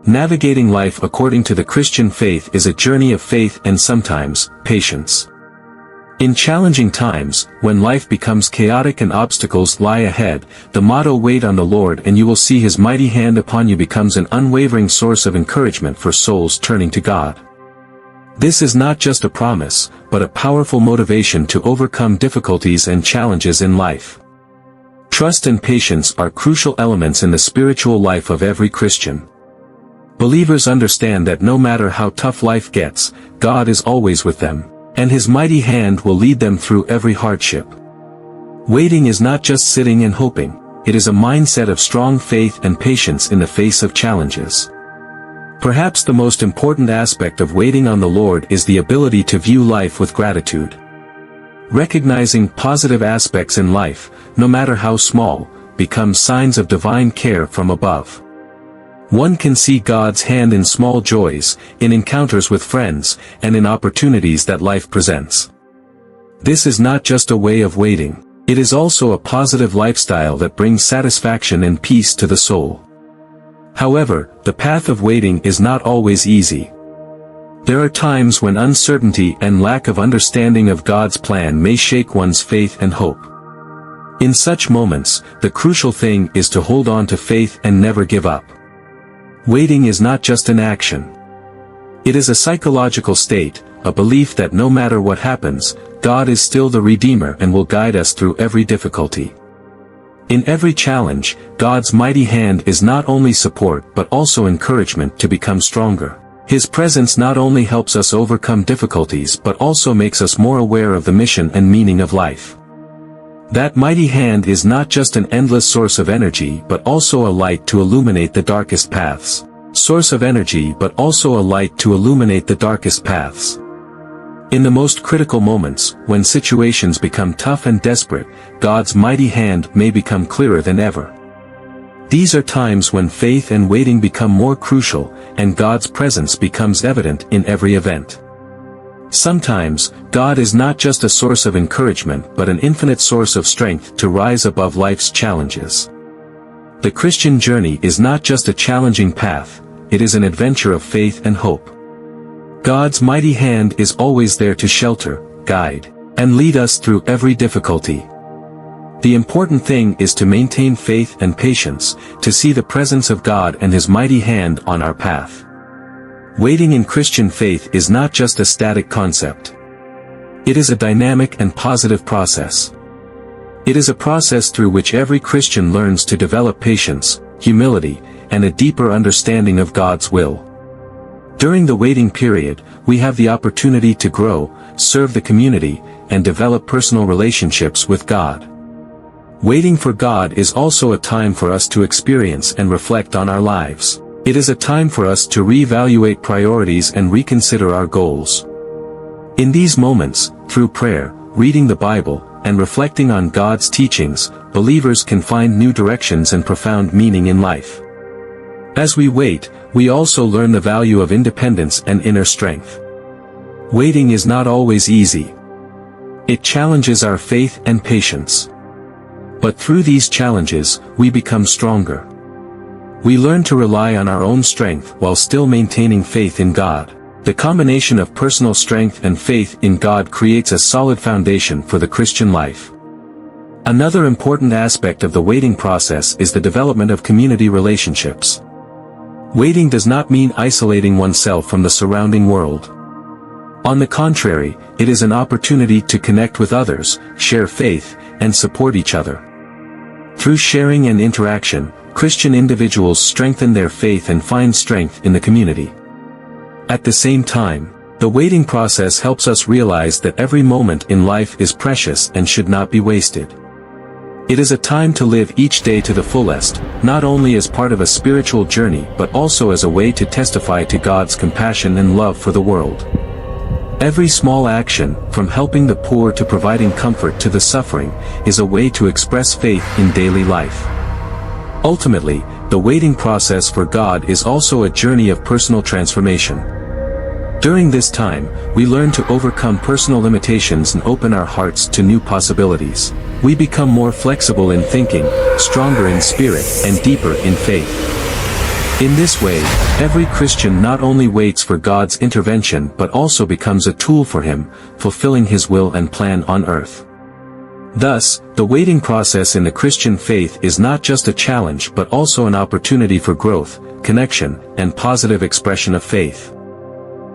Navigating life according to the Christian faith is a journey of faith and sometimes, patience. In challenging times, when life becomes chaotic and obstacles lie ahead, the motto "Wait on the Lord and you will see His mighty hand upon you" becomes an unwavering source of encouragement for souls turning to God. This is not just a promise, but a powerful motivation to overcome difficulties and challenges in life. Trust and patience are crucial elements in the spiritual life of every Christian. Believers understand that no matter how tough life gets, God is always with them, and His mighty hand will lead them through every hardship. Waiting is not just sitting and hoping, it is a mindset of strong faith and patience in the face of challenges. Perhaps the most important aspect of waiting on the Lord is the ability to view life with gratitude. Recognizing positive aspects in life, no matter how small, becomes signs of divine care from above. One can see God's hand in small joys, in encounters with friends, and in opportunities that life presents. This is not just a way of waiting, it is also a positive lifestyle that brings satisfaction and peace to the soul. However, the path of waiting is not always easy. There are times when uncertainty and lack of understanding of God's plan may shake one's faith and hope. In such moments, the crucial thing is to hold on to faith and never give up. Waiting is not just an action. It is a psychological state, a belief that no matter what happens, God is still the Redeemer and will guide us through every difficulty. In every challenge, God's mighty hand is not only support but also encouragement to become stronger. His presence not only helps us overcome difficulties but also makes us more aware of the mission and meaning of life. That mighty hand is not just an endless source of energy but also a light to illuminate the darkest paths. In the most critical moments, when situations become tough and desperate, God's mighty hand may become clearer than ever. These are times when faith and waiting become more crucial, and God's presence becomes evident in every event. Sometimes, God is not just a source of encouragement but an infinite source of strength to rise above life's challenges. The Christian journey is not just a challenging path, it is an adventure of faith and hope. God's mighty hand is always there to shelter, guide, and lead us through every difficulty. The important thing is to maintain faith and patience, to see the presence of God and His mighty hand on our path. Waiting in Christian faith is not just a static concept. It is a dynamic and positive process. It is a process through which every Christian learns to develop patience, humility, and a deeper understanding of God's will. During the waiting period, we have the opportunity to grow, serve the community, and develop personal relationships with God. Waiting for God is also a time for us to experience and reflect on our lives. It is a time for us to reevaluate priorities and reconsider our goals. In these moments, through prayer, reading the Bible, and reflecting on God's teachings, believers can find new directions and profound meaning in life. As we wait, we also learn the value of independence and inner strength. Waiting is not always easy. It challenges our faith and patience. But through these challenges, we become stronger. We learn to rely on our own strength while still maintaining faith in God. The combination of personal strength and faith in God creates a solid foundation for the Christian life. Another important aspect of the waiting process is the development of community relationships. Waiting does not mean isolating oneself from the surrounding world. On the contrary, it is an opportunity to connect with others, share faith, and support each other. Through sharing and interaction, Christian individuals strengthen their faith and find strength in the community. At the same time, the waiting process helps us realize that every moment in life is precious and should not be wasted. It is a time to live each day to the fullest, not only as part of a spiritual journey but also as a way to testify to God's compassion and love for the world. Every small action, from helping the poor to providing comfort to the suffering, is a way to express faith in daily life. Ultimately, the waiting process for God is also a journey of personal transformation. During this time, we learn to overcome personal limitations and open our hearts to new possibilities. We become more flexible in thinking, stronger in spirit, and deeper in faith. In this way, every Christian not only waits for God's intervention but also becomes a tool for Him, fulfilling His will and plan on earth. Thus, the waiting process in the Christian faith is not just a challenge but also an opportunity for growth, connection, and positive expression of faith.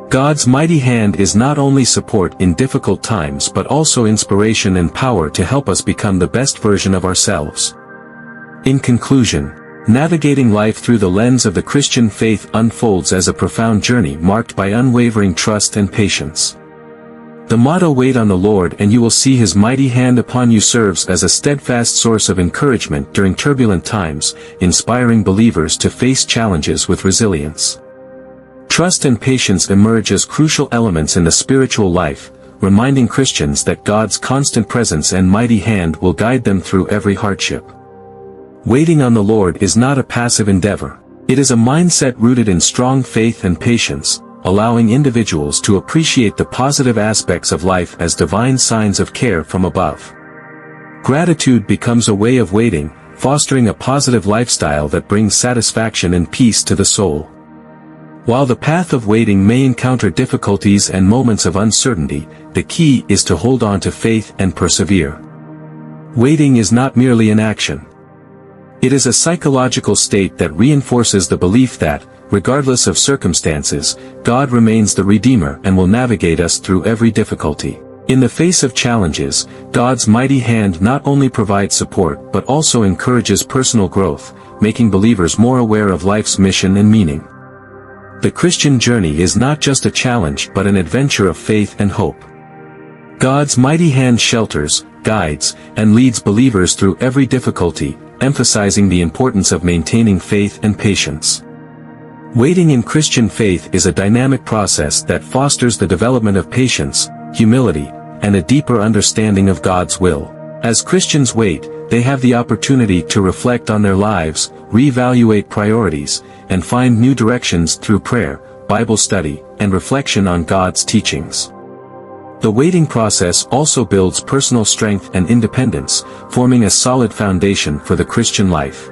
God's mighty hand is not only support in difficult times but also inspiration and power to help us become the best version of ourselves. In conclusion, navigating life through the lens of the Christian faith unfolds as a profound journey marked by unwavering trust and patience. The motto "Wait on the Lord and you will see His mighty hand upon you" serves as a steadfast source of encouragement during turbulent times, inspiring believers to face challenges with resilience. Trust and patience emerge as crucial elements in the spiritual life, reminding Christians that God's constant presence and mighty hand will guide them through every hardship. Waiting on the Lord is not a passive endeavor. It is a mindset rooted in strong faith and patience, allowing individuals to appreciate the positive aspects of life as divine signs of care from above. Gratitude becomes a way of waiting, fostering a positive lifestyle that brings satisfaction and peace to the soul. While the path of waiting may encounter difficulties and moments of uncertainty, the key is to hold on to faith and persevere. Waiting is not merely an action. It is a psychological state that reinforces the belief that, regardless of circumstances, God remains the Redeemer and will navigate us through every difficulty. In the face of challenges, God's mighty hand not only provides support but also encourages personal growth, making believers more aware of life's mission and meaning. The Christian journey is not just a challenge but an adventure of faith and hope. God's mighty hand shelters, guides, and leads believers through every difficulty, emphasizing the importance of maintaining faith and patience. Waiting in Christian faith is a dynamic process that fosters the development of patience, humility, and a deeper understanding of God's will. As Christians wait, they have the opportunity to reflect on their lives, reevaluate priorities, and find new directions through prayer, Bible study, and reflection on God's teachings. The waiting process also builds personal strength and independence, forming a solid foundation for the Christian life.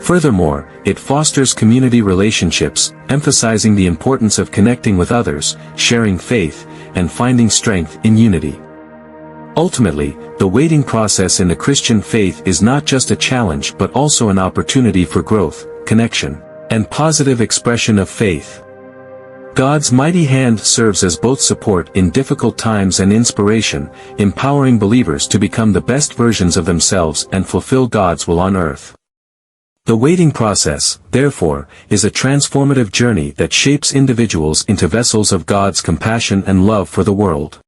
Furthermore, it fosters community relationships, emphasizing the importance of connecting with others, sharing faith, and finding strength in unity. Ultimately, the waiting process in the Christian faith is not just a challenge but also an opportunity for growth, connection, and positive expression of faith. God's mighty hand serves as both support in difficult times and inspiration, empowering believers to become the best versions of themselves and fulfill God's will on earth. The waiting process, therefore, is a transformative journey that shapes individuals into vessels of God's compassion and love for the world.